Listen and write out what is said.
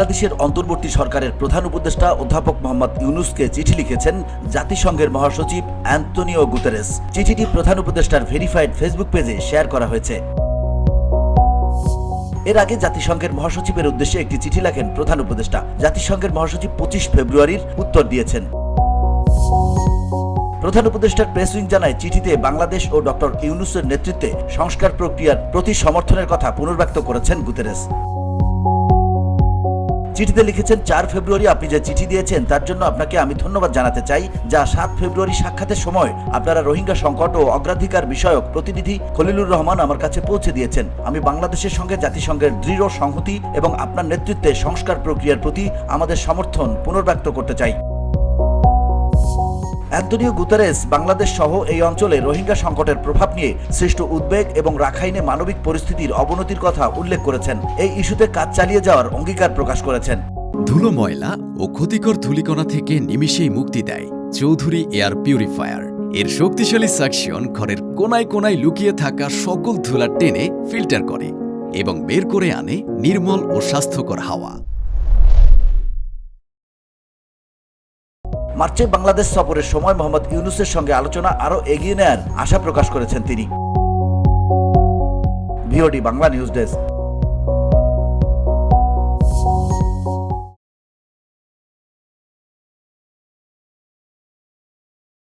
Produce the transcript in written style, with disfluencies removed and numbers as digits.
বাংলাদেশের অন্তর্বর্তী সরকারের প্রধান উপদেষ্টা অধ্যাপক মোহাম্মদ ইউনূসকে চিঠি লিখেছেন জাতিসংঘের মহাসচিব অ্যান্তোনিও গুতেরেস। চিঠিটি প্রধান উপদেষ্টার ভেরিফাইড ফেসবুক পেজে শেয়ার করা হয়েছে। এর আগে জাতিসংঘের মহাসচিবের উদ্দেশ্যে একটি চিঠি লেখেন প্রধান উপদেষ্টা। জাতিসংঘের মহাসচিব 25 ফেব্রুয়ারির উত্তর দিয়েছেন। প্রধান উপদেষ্টার প্রেস উইং জানায়, চিঠিতে বাংলাদেশ ও ডক্টর ইউনূসের নেতৃত্বে সংস্কার প্রক্রিয়ার প্রতি সমর্থনের কথা পুনর্ব্যক্ত করেছেন গুতেরেস। চিঠিতে লিখেছেন, 4 ফেব্রুয়ারি আপনি যে চিঠি দিয়েছেন তার জন্য আপনাকে আমি ধন্যবাদ জানাতে চাই, যা 7 ফেব্রুয়ারি সাক্ষাতের সময় আপনারা রোহিঙ্গা সংকট ও অগ্রাধিকার বিষয়ক প্রতিনিধি খলিলুর রহমান আমার কাছে পৌঁছে দিয়েছেন। আমি বাংলাদেশের সঙ্গে জাতিসংঘের দৃঢ় সংহতি এবং আপনার নেতৃত্বে সংস্কার প্রক্রিয়ার প্রতি আমাদের সমর্থন পুনর্ব্যক্ত করতে চাই। অ্যান্তোনিও গুতেরেস বাংলাদেশ সহ এই অঞ্চলে রোহিঙ্গা সংকটের প্রভাব নিয়ে সৃষ্ট উদ্বেগ এবং রাখাইনে মানবিক পরিস্থিতির অবনতির কথা উল্লেখ করেছেন। এই ইস্যুতে কাজ চালিয়ে যাওয়ার অঙ্গীকার প্রকাশ করেছেন। ধুলো, ময়লা ও ক্ষতিকর ধূলিকণা থেকে নিমিষেই মুক্তি দেয় চৌধুরী এয়ার পিউরিফায়ার। এর শক্তিশালী সাকশন ঘরের কোনায় কোনায় লুকিয়ে থাকা সকল ধুলা টেনে ফিল্টার করে এবং বের করে আনে নির্মল ও স্বাস্থ্যকর হাওয়া। মার্চে বাংলাদেশ সফরের সময় মোহাম্মদ ইউনূসের সঙ্গে আলোচনা আরও এগিয়ে নেয়ার আশা প্রকাশ করেছেন তিনি। VOD Bangla news desk.